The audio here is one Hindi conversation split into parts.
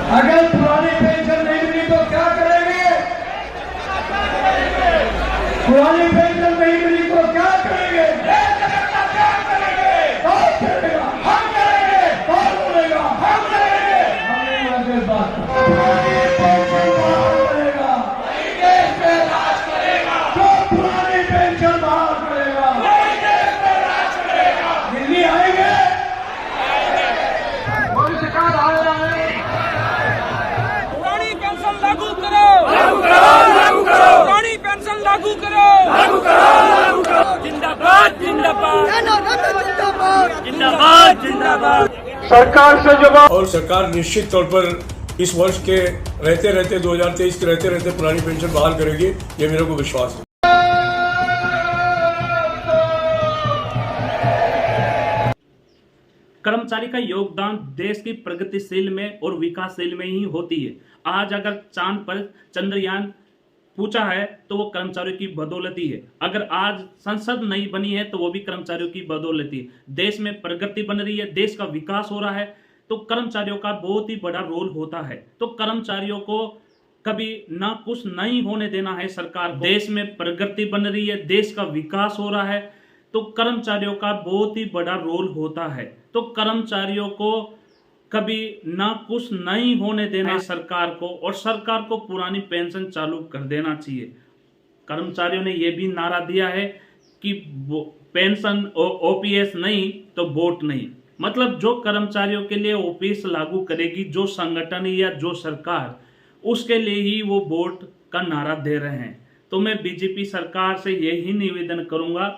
अगर पुरानी पेंशन नहीं मिली तो क्या करेंगे? पुरानी पेंशन नहीं मिली तो क्या करेंगे? क्या करेंगे? कौन करेगा? हम करेंगे। कौन बोलेगा? हम करेंगे। हम नहीं मानते इस बात को। पुरानी पेंशन बहाल करेगा, वही देश में राज करेगा। जो पुरानी पेंशन बहाल करेगा, वही देश में राज करेगा। दिल्ली आएंगे, मोदी सरकार आ रहा है। पुरानी पेंशन लागू करो, लागू करो, लागू करो, पुरानी पेंशन लागू करो, लागू करो, लागू करो। जिंदाबाद, जिंदाबाद, जिंदाबाद, जिंदाबाद। सरकार से जवाब। और सरकार निश्चित तौर पर इस वर्ष के रहते 2023 के रहते पुरानी पेंशन बहाल करेगी, ये मेरे को विश्वास है। कर्मचारी का योगदान देश की प्रगतिशील में और विकासशील में ही होती है। आज अगर चांद पर चंद्रयान पूछा है तो वो कर्मचारियों की बदौलती है। अगर आज संसद नहीं बनी है तो वो भी कर्मचारियों की बदौलती है। देश में प्रगति बन रही है, देश का विकास हो रहा है, तो कर्मचारियों का बहुत ही बड़ा रोल होता है। तो कर्मचारियों को कभी ना कुछ नहीं होने देना है सरकार को। देश में प्रगति बन रही है, देश का विकास हो रहा है, तो कर्मचारियों का बहुत ही बड़ा रोल होता है। तो कर्मचारियों को कभी ना कुछ नहीं होने देना है सरकार को, और सरकार को पुरानी पेंशन चालू कर देना चाहिए। कर्मचारियों ने यह भी नारा दिया है कि पेंशन ओपीएस नहीं तो वोट नहीं। मतलब जो कर्मचारियों के लिए ओपीएस लागू करेगी जो संगठन या जो सरकार, उसके लिए ही वो वोट का नारा दे रहे हैं। तो मैं बीजेपी सरकार से यही निवेदन करूंगा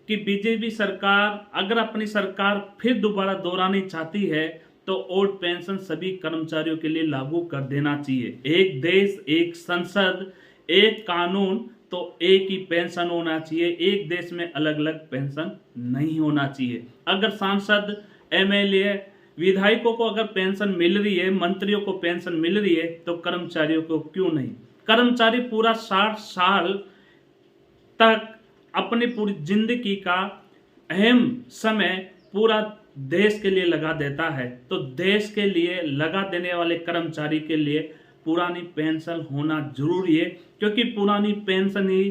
कि बीजेपी सरकार अगर अपनी सरकार फिर दोबारा दोहरानी चाहती है तो ओल्ड पेंशन सभी कर्मचारियों के लिए लागू कर देना चाहिए। एक देश, एक संसद, एक कानून, तो एक ही पेंशन होना चाहिए। एक देश में अलग अलग पेंशन नहीं होना चाहिए। अगर सांसद, एमएलए, विधायकों को अगर पेंशन मिल रही है, मंत्रियों को पेंशन मिल रही है, तो कर्मचारियों को क्यों नहीं? कर्मचारी पूरा 60 साल तक अपनी पूरी जिंदगी का अहम समय पूरा देश के लिए लगा देता है। तो देश के लिए लगा देने वाले कर्मचारी के लिए पुरानी पेंशन होना जरूरी है, क्योंकि पुरानी पेंशन ही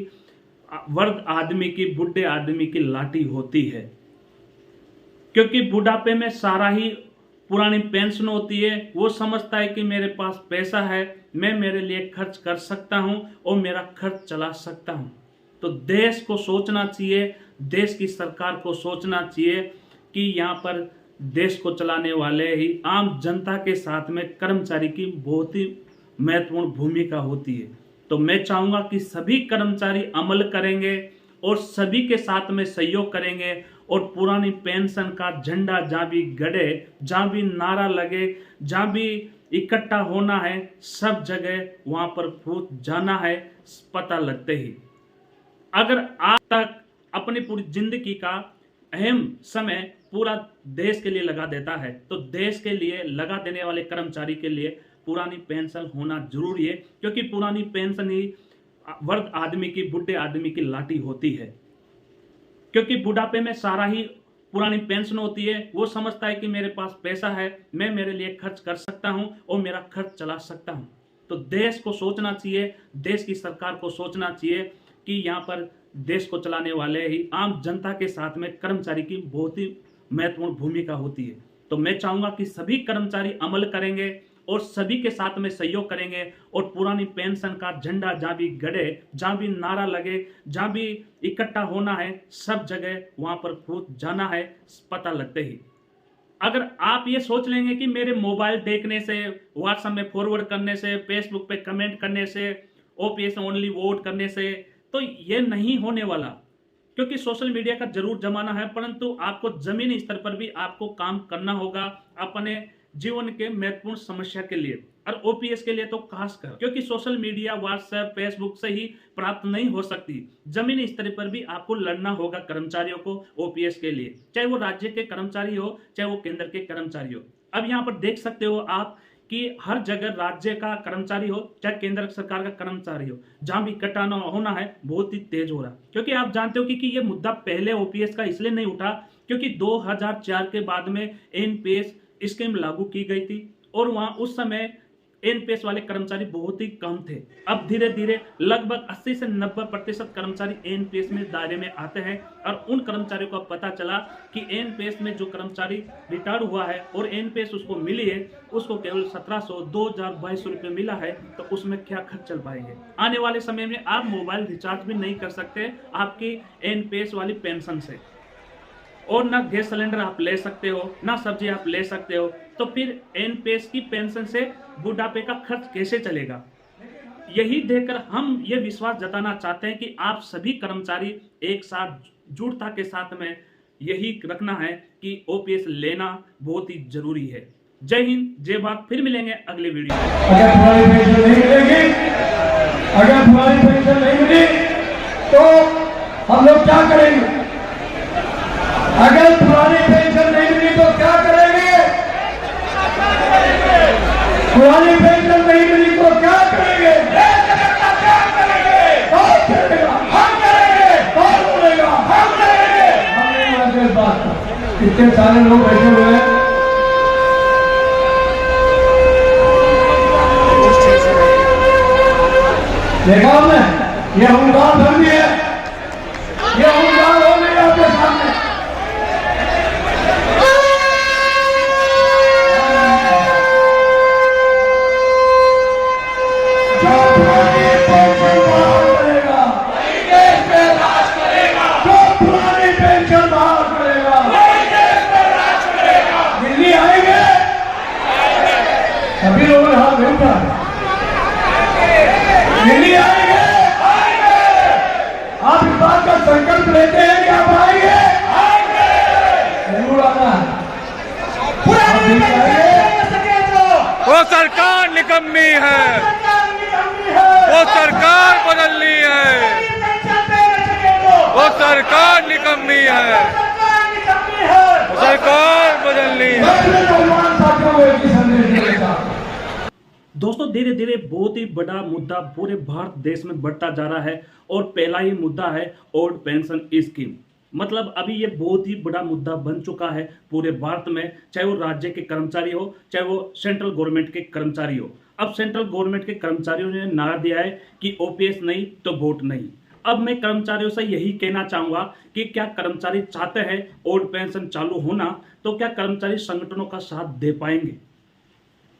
वृद्ध आदमी की, बूढ़े आदमी की लाठी होती है। क्योंकि बुढ़ापे में सारा ही पुरानी पेंशन होती है। वो समझता है कि मेरे पास पैसा है, मैं मेरे लिए खर्च कर सकता हूं और मेरा खर्च चला सकता हूं। तो देश को सोचना चाहिए, देश की सरकार को सोचना चाहिए कि यहाँ पर देश को चलाने वाले ही आम जनता के साथ में कर्मचारी की बहुत ही महत्वपूर्ण भूमिका होती है। तो मैं चाहूंगा कि सभी कर्मचारी अमल करेंगे और सभी के साथ में सहयोग करेंगे, और पुरानी पेंशन का झंडा जहाँ भी गड़े, जहाँ भी नारा लगे, जहाँ भी इकट्ठा होना है, सब जगह वहाँ पर फूट जाना है पता लगते ही। अगर आज तक अपनी पूरी जिंदगी का अहम समय पूरा देश के लिए लगा देता है, तो देश के लिए लगा देने वाले कर्मचारी के लिए पुरानी पेंशन होना जरूरी है, क्योंकि पुरानी पेंशन ही वृद्ध आदमी की, बूढ़े आदमी की लाठी होती है। क्योंकि बुढ़ापे में सारा ही पुरानी पेंशन होती है। वो समझता है कि मेरे पास पैसा है, मैं मेरे लिए खर्च कर सकता हूं और मेरा खर्च चला सकता हूं। तो देश को सोचना चाहिए, देश की सरकार को सोचना चाहिए कि यहाँ पर देश को चलाने वाले ही आम जनता के साथ में कर्मचारी की बहुत ही महत्वपूर्ण भूमिका होती है। तो मैं चाहूंगा कि सभी कर्मचारी अमल करेंगे और सभी के साथ में सहयोग करेंगे, और पुरानी पेंशन का झंडा जहाँ भी गड़े, जहाँ भी नारा लगे, जहाँ भी इकट्ठा होना है, सब जगह वहां पर फूट जाना है पता लगते ही। अगर आप ये सोच लेंगे कि मेरे मोबाइल देखने से, व्हाट्सएप में फॉरवर्ड करने से, फेसबुक पे कमेंट करने से, ओपीएस ओनली वोट करने से, तो ये नहीं होने वाला। क्योंकि सोशल मीडिया का जरूर जमाना है, परंतु आपको जमीनी स्तर पर भी आपको काम करना होगा अपने जीवन के महत्वपूर्ण समस्या के लिए, और ओपीएस के लिए तो खासकर, क्योंकि सोशल मीडिया, व्हाट्सएप, फेसबुक से ही प्राप्त नहीं हो सकती। जमीनी स्तर पर भी आपको लड़ना होगा कर्मचारियों को ओपीएस के लिए, चाहे वो राज्य के कर्मचारी हो, चाहे वो केंद्र के कर्मचारी हो। अब यहाँ पर देख सकते हो आप कि हर जगह राज्य का कर्मचारी हो, चाहे केंद्र सरकार का कर्मचारी हो, जहां भी इकट्ठा होना है बहुत ही तेज हो रहा। क्योंकि आप जानते हो कि ये मुद्दा पहले ओपीएस का इसलिए नहीं उठा क्योंकि 2004 के बाद में एनपीएस स्कीम लागू की गई थी, और वहां उस समय एनपीएस वाले कर्मचारी बहुत ही कम थे। अब धीरे धीरे लगभग 80 से 90% कर्मचारी एनपीएस में दायरे में आते हैं और उन कर्मचारियों को पता चला कि एनपीएस में जो कर्मचारी रिटायर्ड हुआ है और एनपीएस उसको मिली है, उसको केवल 1700, 2000-2200 रुपये मिला है, तो उसमें क्या खर्च चल पाएंगे। आने वाले समय में आप मोबाइल रिचार्ज भी नहीं कर सकते आपकी एनपीएस वाली पेंशन से, और ना गैस सिलेंडर आप ले सकते हो, ना सब्जी आप ले सकते हो, तो फिर एनपीएस की पेंशन से बुढ़ापे का खर्च कैसे चलेगा। यही देखकर हम ये विश्वास जताना चाहते हैं कि आप सभी कर्मचारी एक साथ जुटता के साथ में यही रखना है कि ओपीएस लेना बहुत ही जरूरी है। जय हिंद, जय भारत। फिर मिलेंगे अगले वीडियो में। अगर पुरानी पेंशन नहीं मिलेगी, अगर पुरानी पेंशन नहीं मिली तो हम लोग क्या करेंगे? अगर पुरानी पेंशन नहीं मिली तो क्या करेंगे? पुरानी पेंशन नहीं मिली तो क्या करेंगे? क्या करेंगे? कौन करेगा? हम करेंगे। कौन बोलेगा? हम करेंगे। हम नहीं मानते इस बात को। इतने सारे लोग बैठे हुए हैं, देखा हमने, ये हुंकार धन भी है, ये हुंकार हो गई आपके सामने। जो पुरानी पेंशन बहाल करेगा, वही देश में राज करेगा। जो पुरानी पेंशन बहाल करेगा, वही देश में राज करेगा। दिल्ली आएंगे, सभी लोगों ने हाथ नहीं उठाया। दिल्ली आएंगे, आप इस बात का संकल्प लेते हैं कि आप आएंगे? जरूर आना है। वो सरकार निकम्मी है, वो सरकार बदलनी है, वो सरकार निकम्मी है, सरकार बदलनी है। दोस्तों, धीरे धीरे बहुत ही बड़ा मुद्दा पूरे भारत देश में बढ़ता जा रहा है और पहला ही मुद्दा है ओल्ड पेंशन स्कीम। मतलब अभी ये बहुत ही बड़ा मुद्दा बन चुका है पूरे भारत में, चाहे वो राज्य के कर्मचारी हो, चाहे वो सेंट्रल गवर्नमेंट के कर्मचारी हो। अब सेंट्रल गवर्नमेंट के कर्मचारियों ने नारा दिया है कि ओपीएस नहीं तो वोट नहीं। अब मैं कर्मचारियों से यही कहना चाहूंगा कि क्या कर्मचारी चाहते हैं ओल्ड पेंशन चालू होना, तो क्या कर्मचारी संगठनों का साथ दे पाएंगे?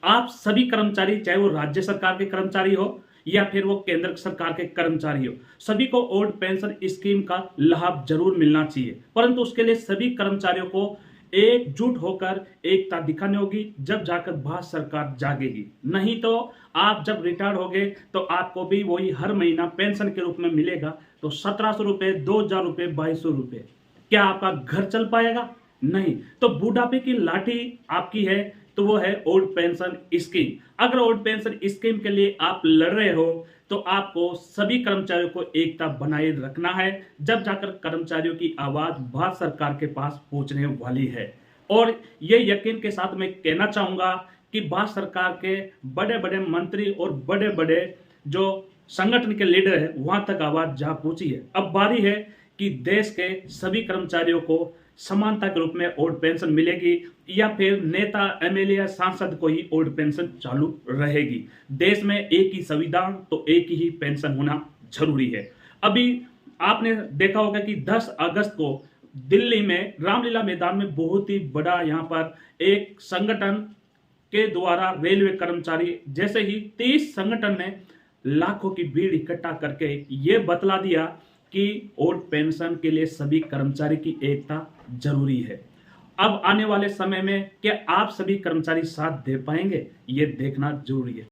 आप सभी कर्मचारी, चाहे वो राज्य सरकार के कर्मचारी हो या फिर वो केंद्र सरकार के कर्मचारी हो, सभी को ओल्ड पेंशन स्कीम का लाभ जरूर मिलना चाहिए। परंतु उसके लिए सभी कर्मचारियों को एकजुट होकर एकता दिखानी होगी, जब जाकर भारत सरकार जागेगी। नहीं तो आप जब रिटायर्ड होगे तो आपको भी वही हर महीना पेंशन के रूप में मिलेगा, तो 1700 रुपये, 2000 रुपये, 2200 रुपये। क्या आपका घर चल पाएगा? नहीं। तो बुढ़ापे की लाठी आपकी है तो वो है ओल्ड पेंशन स्कीम। अगर ओल्ड पेंशन स्कीम के लिए आप लड़ रहे हो तो आपको सभी कर्मचारियों को एकता बनाए रखना है, जब जाकर कर्मचारियों की आवाज भारत सरकार के पास पहुंचने वाली है। और ये यकीन के साथ मैं कहना चाहूंगा कि भारत सरकार के बड़े बड़े मंत्री और बड़े बड़े जो संगठन के लीडर है वहां तक आवाज जा पहुंची है। अब बारी है कि देश के सभी कर्मचारियों को समानता के रूप में ओल्ड पेंशन मिलेगी या फिर नेता, एमएलए या सांसद को ही ओल्ड पेंशन चालू रहेगी। देश में एक ही संविधान तो एक ही पेंशन होना जरूरी है। अभी आपने देखा होगा कि 10 अगस्त को दिल्ली में रामलीला मैदान में बहुत ही बड़ा यहाँ पर एक संगठन के द्वारा रेलवे कर्मचारी जैसे ही 30 संगठन ने लाखों की भीड़ इकट्ठा करके ये बतला दिया कि ओल्ड पेंशन के लिए सभी कर्मचारी की एकता जरूरी है। अब आने वाले समय में क्या आप सभी कर्मचारी साथ दे पाएंगे, ये देखना जरूरी है।